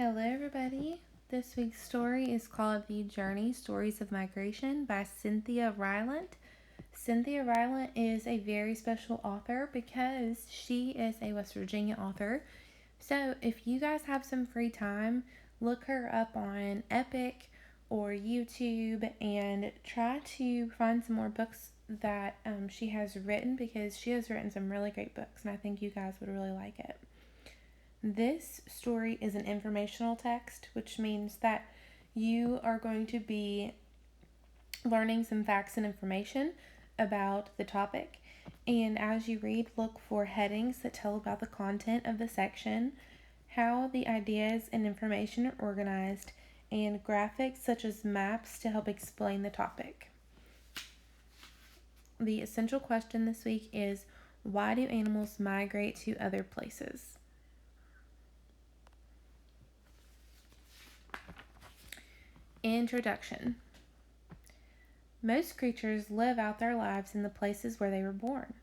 Hello, everybody. This week's story is called The Journey Stories of Migration by Cynthia Rylant. Cynthia Rylant is a very special author because she is a West Virginia author. So, if you guys have some free time, look her up on Epic or YouTube and try to find some more books that she has written because she has written some really great books and I think you guys would really like it. This story is an informational text, which means that you are going to be learning some facts and information about the topic. And as you read, look for headings that tell about the content of the section, how the ideas and information are organized, and graphics such as maps to help explain the topic. The essential question this week is, why do animals migrate to other places? Introduction. Most creatures live out their lives in the places where they were born.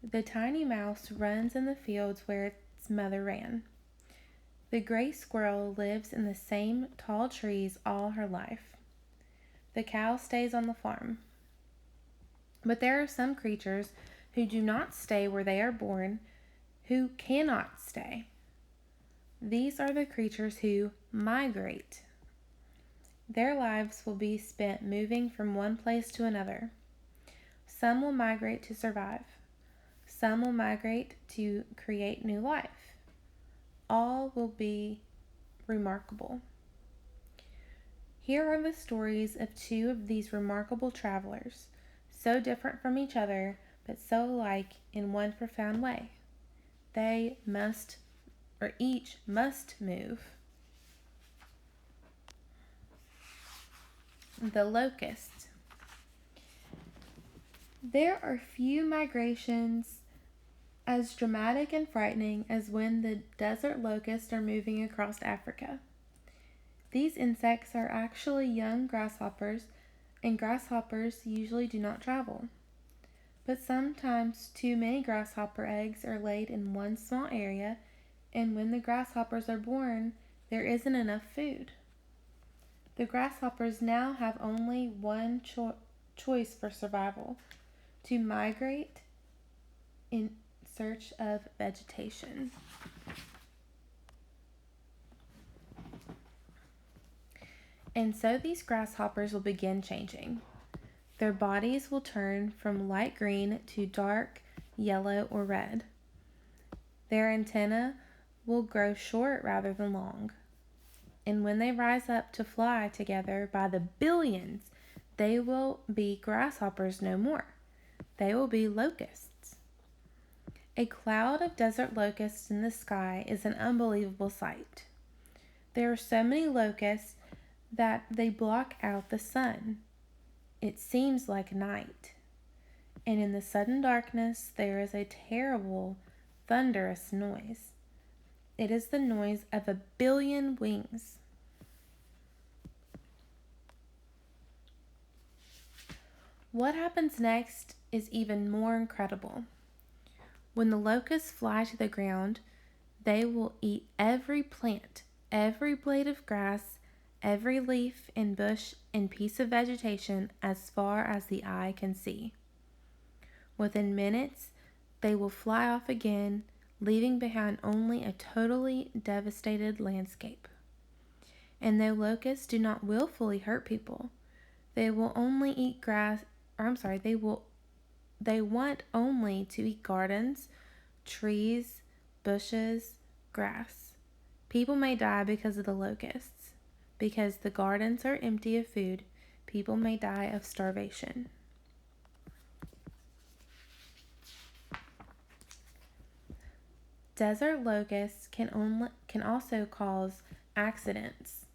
The tiny mouse runs in the fields where its mother ran. The gray squirrel lives in the same tall trees all her life. The cow stays on the farm. But there are some creatures who do not stay where they are born, who cannot stay. These are the creatures who migrate. Their lives will be spent moving from one place to another. Some will migrate to survive. Some will migrate to create new life. All will be remarkable. Here are the stories of two of these remarkable travelers, so different from each other, but so alike in one profound way. Each must move. The locust. There are few migrations as dramatic and frightening as when the desert locusts are moving across Africa. These insects are actually young grasshoppers, and grasshoppers usually do not travel. But sometimes too many grasshopper eggs are laid in one small area, and when the grasshoppers are born, there isn't enough food. The grasshoppers now have only one choice for survival: to migrate in search of vegetation. And so these grasshoppers will begin changing. Their bodies will turn from light green to dark yellow or red. Their antennae will grow short rather than long. And when they rise up to fly together by the billions, they will be grasshoppers no more. They will be locusts. A cloud of desert locusts in the sky is an unbelievable sight. There are so many locusts that they block out the sun. It seems like night. And in the sudden darkness, there is a terrible, thunderous noise. It is the noise of 1 billion wings. What happens next is even more incredible. When the locusts fly to the ground, they will eat every plant, every blade of grass, every leaf and bush and piece of vegetation as far as the eye can see. Within minutes, they will fly off again, leaving behind only a totally devastated landscape. And though locusts do not willfully hurt people, they will only eat grass. They want only to eat gardens, trees, bushes, grass. People may die because of the locusts. Because the gardens are empty of food, people may die of starvation. Desert locusts can also cause accidents.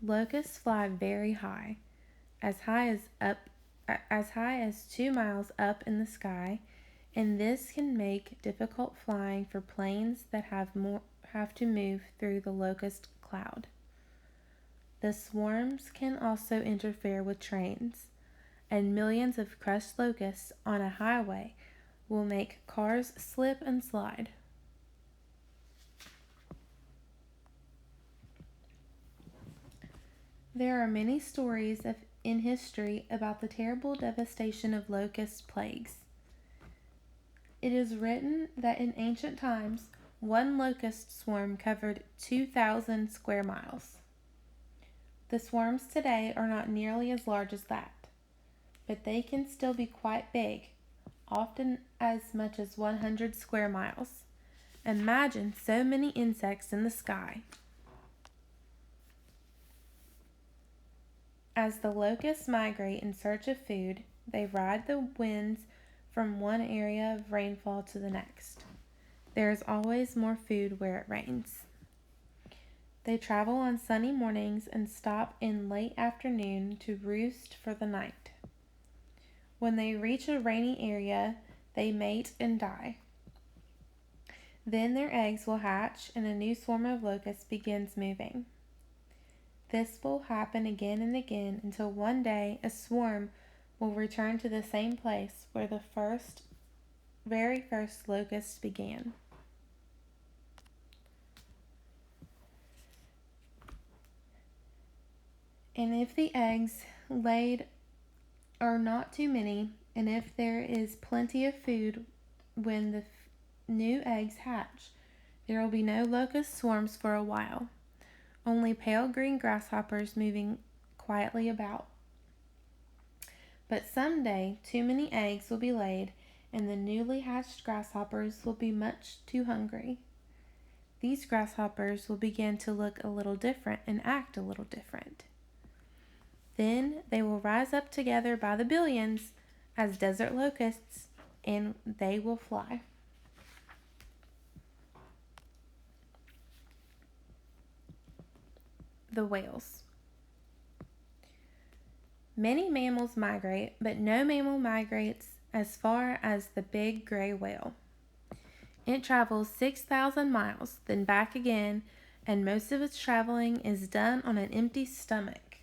Locusts fly very high, as high as 2 miles up in the sky, and this can make difficult flying for planes that have to move through the locust cloud. The swarms can also interfere with trains, and millions of crushed locusts on a highway will make cars slip and slide. There are many stories in history about the terrible devastation of locust plagues. It is written that in ancient times, one locust swarm covered 2,000 square miles. The swarms today are not nearly as large as that, but they can still be quite big, often as much as 100 square miles. Imagine so many insects in the sky. As the locusts migrate in search of food, they ride the winds from one area of rainfall to the next. There is always more food where it rains. They travel on sunny mornings and stop in late afternoon to roost for the night. When they reach a rainy area, they mate and die. Then their eggs will hatch and a new swarm of locusts begins moving. This will happen again and again until one day a swarm will return to the same place where the very first locusts began. And if the eggs laid are not too many, and if there is plenty of food when the new eggs hatch, there will be no locust swarms for a while, only pale green grasshoppers moving quietly about. But someday too many eggs will be laid, and the newly hatched grasshoppers will be much too hungry. These grasshoppers will begin to look a little different and act a little different. Then they will rise up together by the billions as desert locusts, and they will fly. The whales. Many mammals migrate, but no mammal migrates as far as the big gray whale. It travels 6,000 miles, then back again, and most of its traveling is done on an empty stomach.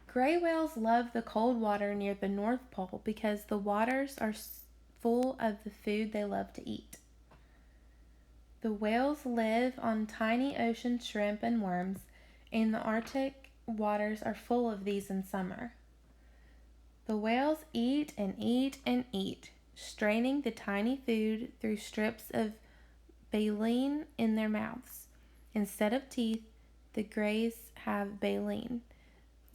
Gray whales love the cold water near the North Pole because the waters are full of the food they love to eat. The whales live on tiny ocean shrimp and worms, and the Arctic waters are full of these in summer. The whales eat and eat and eat, straining the tiny food through strips of baleen in their mouths. Instead of teeth, the grays have baleen,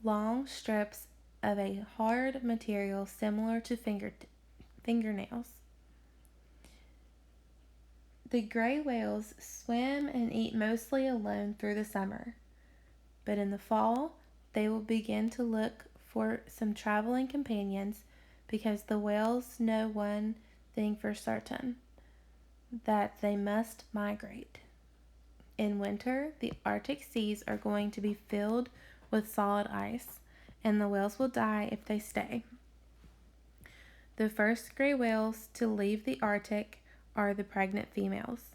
long strips of a hard material similar to fingernails. The gray whales swim and eat mostly alone through the summer, but in the fall they will begin to look for some traveling companions because the whales know one thing for certain, that they must migrate. In winter, the Arctic seas are going to be filled with solid ice, and the whales will die if they stay. The first gray whales to leave the Arctic are the pregnant females.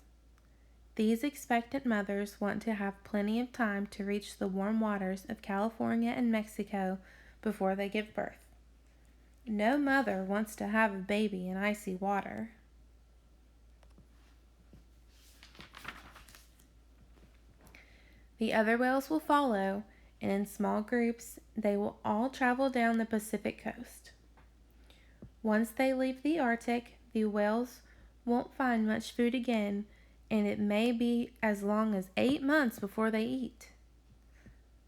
These expectant mothers want to have plenty of time to reach the warm waters of California and Mexico before they give birth. No mother wants to have a baby in icy water. The other whales will follow, and in small groups, they will all travel down the Pacific coast. Once they leave the Arctic, the whales won't find much food again, and it may be as long as 8 months before they eat.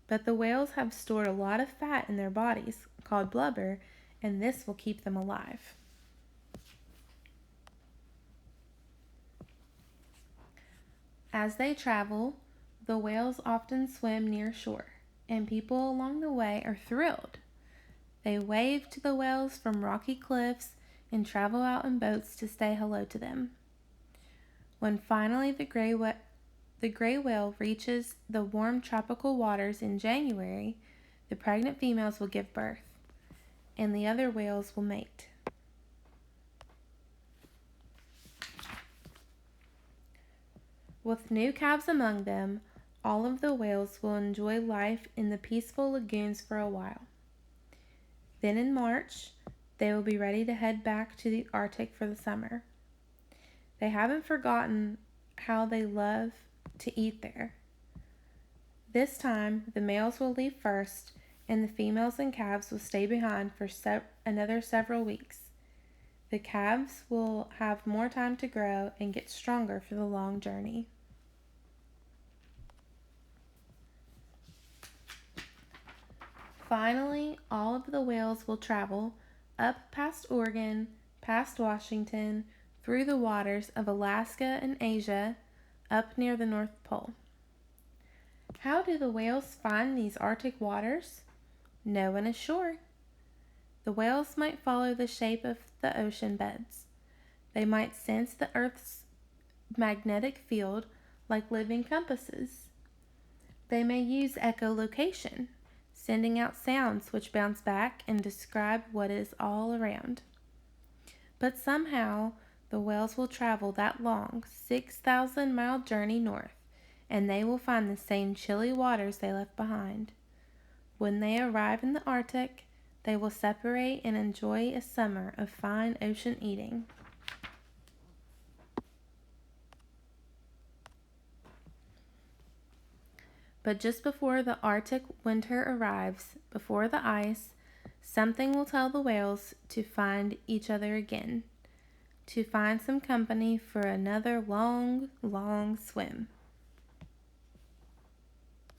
But the whales have stored a lot of fat in their bodies, called blubber, and this will keep them alive. As they travel, the whales often swim near shore, and people along the way are thrilled. They wave to the whales from rocky cliffs and travel out in boats to say hello to them. When finally the gray whale reaches the warm tropical waters in January, the pregnant females will give birth, and the other whales will mate. With new calves among them, all of the whales will enjoy life in the peaceful lagoons for a while. Then in March, they will be ready to head back to the Arctic for the summer. They haven't forgotten how they love to eat there. This time, the males will leave first, and the females and calves will stay behind for another several weeks. The calves will have more time to grow and get stronger for the long journey. Finally, all of the whales will travel up past Oregon, past Washington, through the waters of Alaska and Asia, up near the North Pole. How do the whales find these Arctic waters? No one is sure. The whales might follow the shape of the ocean beds. They might sense the Earth's magnetic field like living compasses. They may use echolocation, sending out sounds which bounce back and describe what is all around. But somehow, the whales will travel that long 6,000-mile journey north, and they will find the same chilly waters they left behind. When they arrive in the Arctic, they will separate and enjoy a summer of fine ocean eating. But just before the Arctic winter arrives, before the ice, something will tell the whales to find each other again, to find some company for another long, long swim.